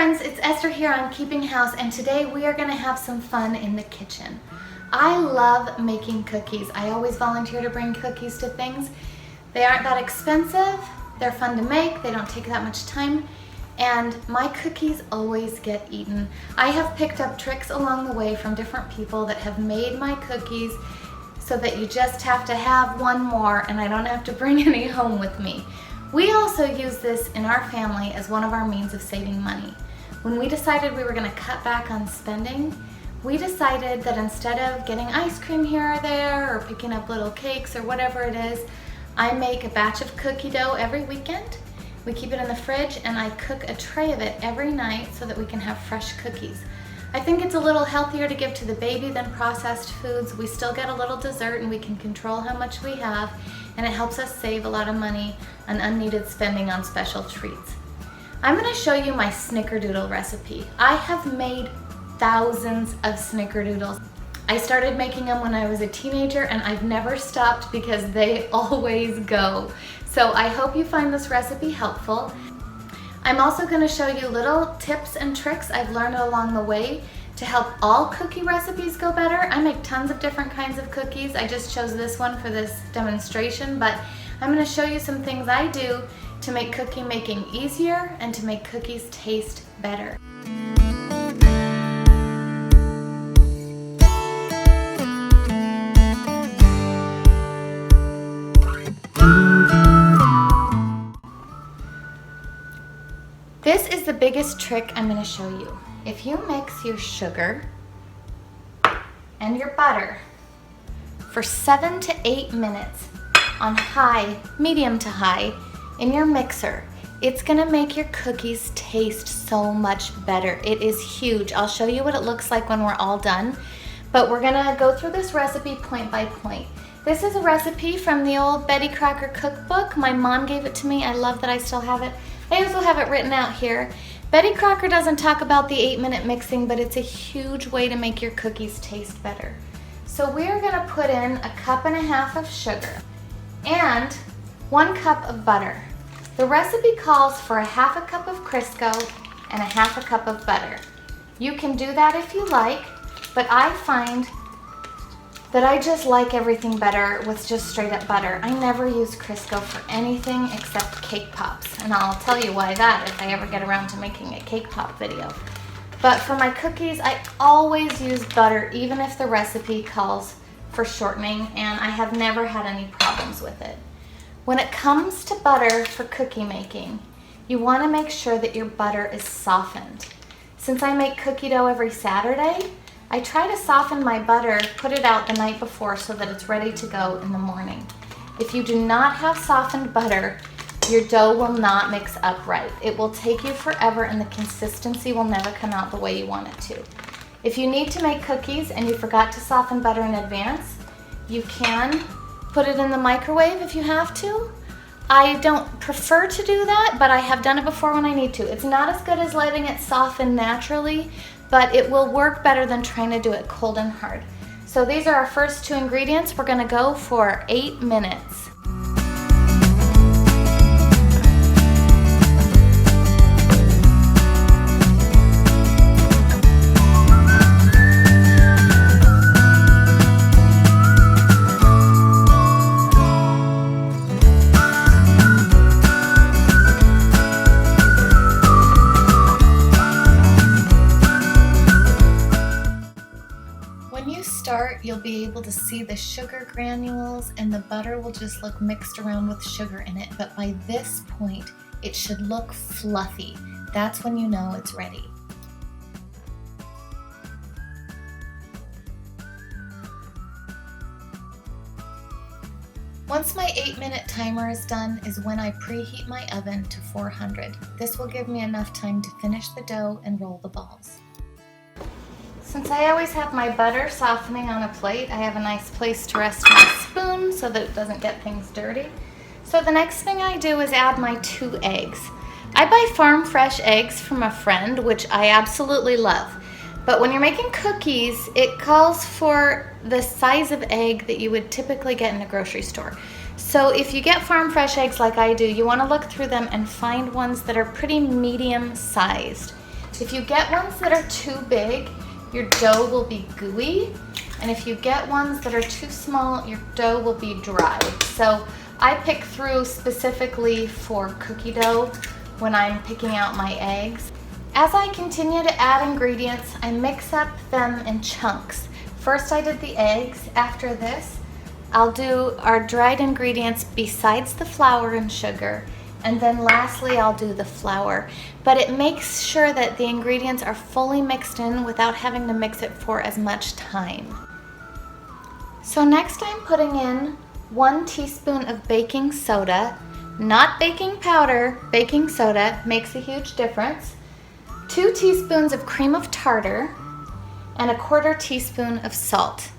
friends, it's Esther here on Keeping House, and today we are going to have some fun in the kitchen. I love making cookies. I always volunteer to bring cookies to things. They aren't that expensive, they're fun to make, they don't take that much time, and my cookies always get eaten. I have picked up tricks along the way from different people that have made my cookies so that you just have to have one more and I don't have to bring any home with me. We also use this in our family as one of our means of saving money. When we decided we were going to cut back on spending, we decided that instead of getting ice cream here or there or picking up little cakes or whatever it is, I make a batch of cookie dough every weekend. We keep it in the fridge and I cook a tray of it every night so that we can have fresh cookies. I think it's a little healthier to give to the baby than processed foods. We still get a little dessert and we can control how much we have, and it helps us save a lot of money on unneeded spending on special treats. I'm going to show you my Snickerdoodle recipe. I have made thousands of Snickerdoodles. I started making them when I was a teenager and I've never stopped because they always go. So I hope you find this recipe helpful. I'm also going to show you little tips and tricks I've learned along the way to help all cookie recipes go better. I make tons of different kinds of cookies. I just chose this one for this demonstration, but I'm going to show you some things I do to make cookie making easier and to make cookies taste better. This is the biggest trick I'm going to show you. If you mix your sugar and your butter for 7 to 8 minutes on high, medium to high in your mixer, it's going to make your cookies taste so much better. It is huge. I'll show you what it looks like when we're all done, but we're going to go through this recipe point by point. This is a recipe from the old Betty Crocker cookbook. My mom gave it to me. I love that I still have it. I also have it written out here. Betty Crocker doesn't talk about the 8-minute mixing, but it's a huge way to make your cookies taste better. So we're going to put in 1.5 cups of sugar and 1 cup of butter. The recipe calls for 1/2 cup of Crisco and 1/2 cup of butter. You can do that if you like, but I find that I just like everything better with just straight up butter. I never use Crisco for anything except cake pops, and I'll tell you why that if I ever get around to making a cake pop video. But for my cookies, I always use butter, even if the recipe calls for shortening, and I have never had any problems with it. When it comes to butter for cookie making, you want to make sure that your butter is softened. Since I make cookie dough every Saturday, I try to soften my butter, put it out the night before so that it's ready to go in the morning. If you do not have softened butter, your dough will not mix up right. It will take you forever and the consistency will never come out the way you want it to. If you need to make cookies and you forgot to soften butter in advance, you can put it in the microwave if you have to. I don't prefer to do that, but I have done it before when I need to. It's not as good as letting it soften naturally, but it will work better than trying to do it cold and hard. So these are our first 2 ingredients. We're gonna go for 8 minutes. You'll be able to see the sugar granules and the butter will just look mixed around with sugar in it, but by this point it should look fluffy. That's when you know it's ready. Once my 8-minute timer is done is when I preheat my oven to 400. This will give me enough time to finish the dough and roll the balls. Since I always have my butter softening on a plate, I have a nice place to rest my spoon so that it doesn't get things dirty. So the next thing I do is add my 2 eggs. I buy farm fresh eggs from a friend, which I absolutely love. But when you're making cookies, it calls for the size of egg that you would typically get in a grocery store. So if you get farm fresh eggs like I do, you want to look through them and find ones that are pretty medium sized. To If you get ones that are too big, your dough will be gooey. And if you get ones that are too small, your dough will be dry. So I pick through specifically for cookie dough when I'm picking out my eggs. As I continue to add ingredients, I mix up them in chunks. First I did the eggs. After this, I'll do our dried ingredients besides the flour and sugar. And then lastly, I'll do the flour. But it makes sure that the ingredients are fully mixed in without having to mix it for as much time. So next I'm putting in 1 teaspoon of baking soda, not baking powder. Baking soda makes a huge difference. 2 teaspoons of cream of tartar and 1/4 teaspoon of salt.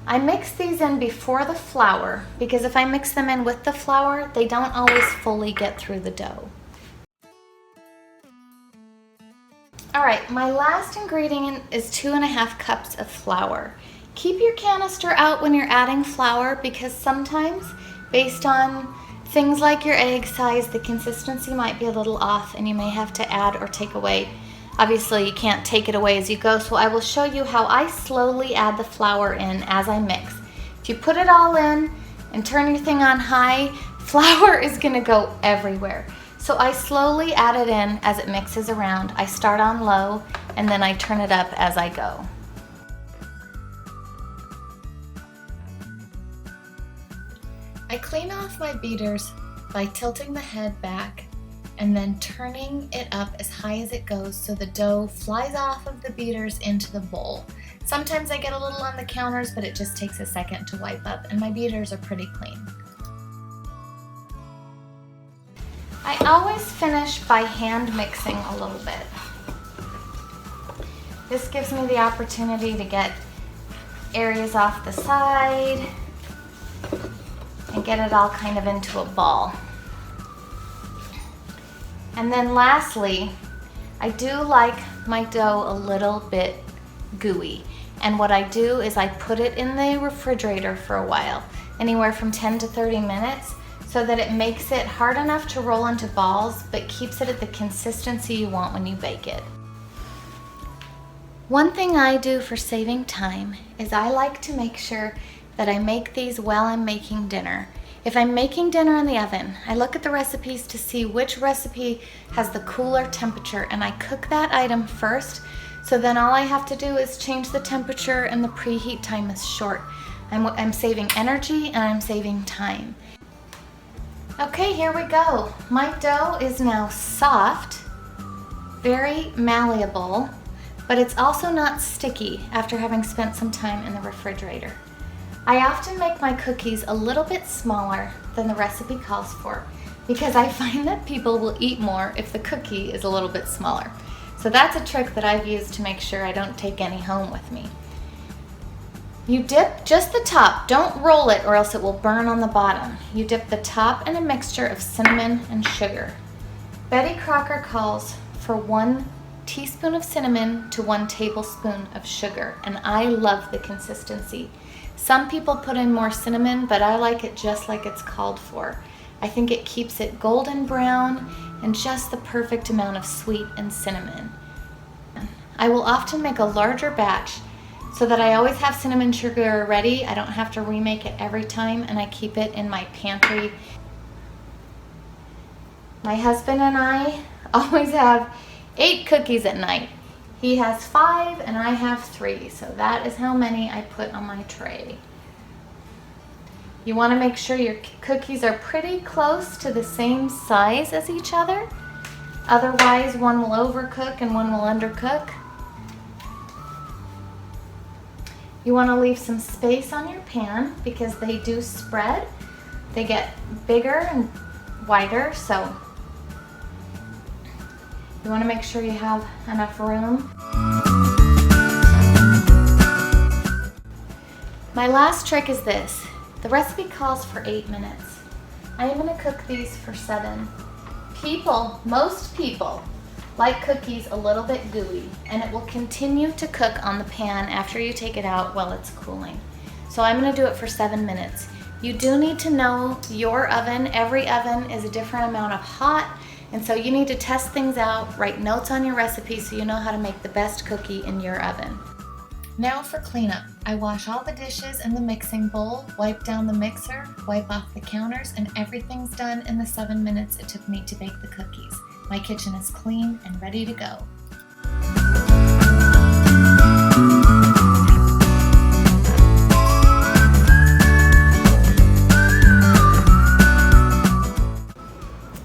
I mix these in before the flour because if I mix them in with the flour, they don't always fully get through the dough. All right, my last ingredient is 2½ cups of flour. Keep your canister out when you're adding flour because sometimes, based on things like your egg size, the consistency might be a little off and you may have to add or take away. Obviously, you can't take it away as you go, so I will show you how I slowly add the flour in as I mix. If you put it all in and turn your thing on high, flour is gonna go everywhere. So I slowly add it in as it mixes around. I start on low and then I turn it up as I go. I clean off my beaters by tilting the head back and then turning it up as high as it goes so the dough flies off of the beaters into the bowl. Sometimes I get a little on the counters, but it just takes a second to wipe up, and my beaters are pretty clean. I always finish by hand mixing a little bit. This gives me the opportunity to get areas off the side and get it all kind of into a ball. And then lastly, I do like my dough a little bit gooey. And what I do is I put it in the refrigerator for a while, anywhere from 10 to 30 minutes, so that it makes it hard enough to roll into balls, but keeps it at the consistency you want when you bake it. One thing I do for saving time is I like to make sure that I make these while I'm making dinner. If I'm making dinner in the oven, I look at the recipes to see which recipe has the cooler temperature and I cook that item first, so then all I have to do is change the temperature and the preheat time is short. I'm saving energy and I'm saving time. Okay, here we go. My dough is now soft, very malleable, but it's also not sticky after having spent some time in the refrigerator. I often make my cookies a little bit smaller than the recipe calls for because I find that people will eat more if the cookie is a little bit smaller. So that's a trick that I've used to make sure I don't take any home with me. You dip just the top, don't roll it or else it will burn on the bottom. You dip the top in a mixture of cinnamon and sugar. Betty Crocker calls for 1 teaspoon of cinnamon to 1 tablespoon of sugar, and I love the consistency. Some people put in more cinnamon, but I like it just like it's called for. I think it keeps it golden brown and just the perfect amount of sweet and cinnamon. I will often make a larger batch so that I always have cinnamon sugar ready. I don't have to remake it every time, and I keep it in my pantry. My husband and I always have 8 cookies at night. He has 5 and I have 3, so that is how many I put on my tray. You want to make sure your cookies are pretty close to the same size as each other. Otherwise, one will overcook and one will undercook. You want to leave some space on your pan because they do spread. They get bigger and wider, so you want to make sure you have enough room. My last trick is this. The recipe calls for 8 minutes. I am going to cook these for 7. Most people, like cookies a little bit gooey, and it will continue to cook on the pan after you take it out while it's cooling. So I'm going to do it for 7 minutes. You do need to know your oven. Every oven is a different amount of hot And so you need to test things out, write notes on your recipe so you know how to make the best cookie in your oven. Now for cleanup. I wash all the dishes in the mixing bowl, wipe down the mixer, wipe off the counters, and everything's done in the 7 minutes it took me to bake the cookies. My kitchen is clean and ready to go.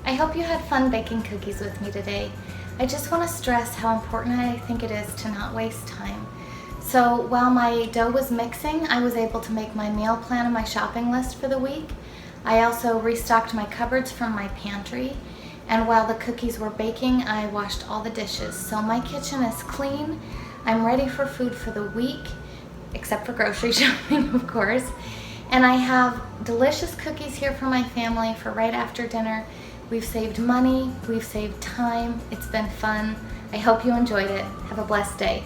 I hope you had fun baking cookies with me today. I just want to stress how important I think it is to not waste time. So while my dough was mixing, I was able to make my meal plan and my shopping list for the week. I also restocked my cupboards from my pantry. And while the cookies were baking, I washed all the dishes. So my kitchen is clean. I'm ready for food for the week, except for grocery shopping, of course. And I have delicious cookies here for my family for right after dinner. We've saved money, we've saved time. It's been fun. I hope you enjoyed it. Have a blessed day.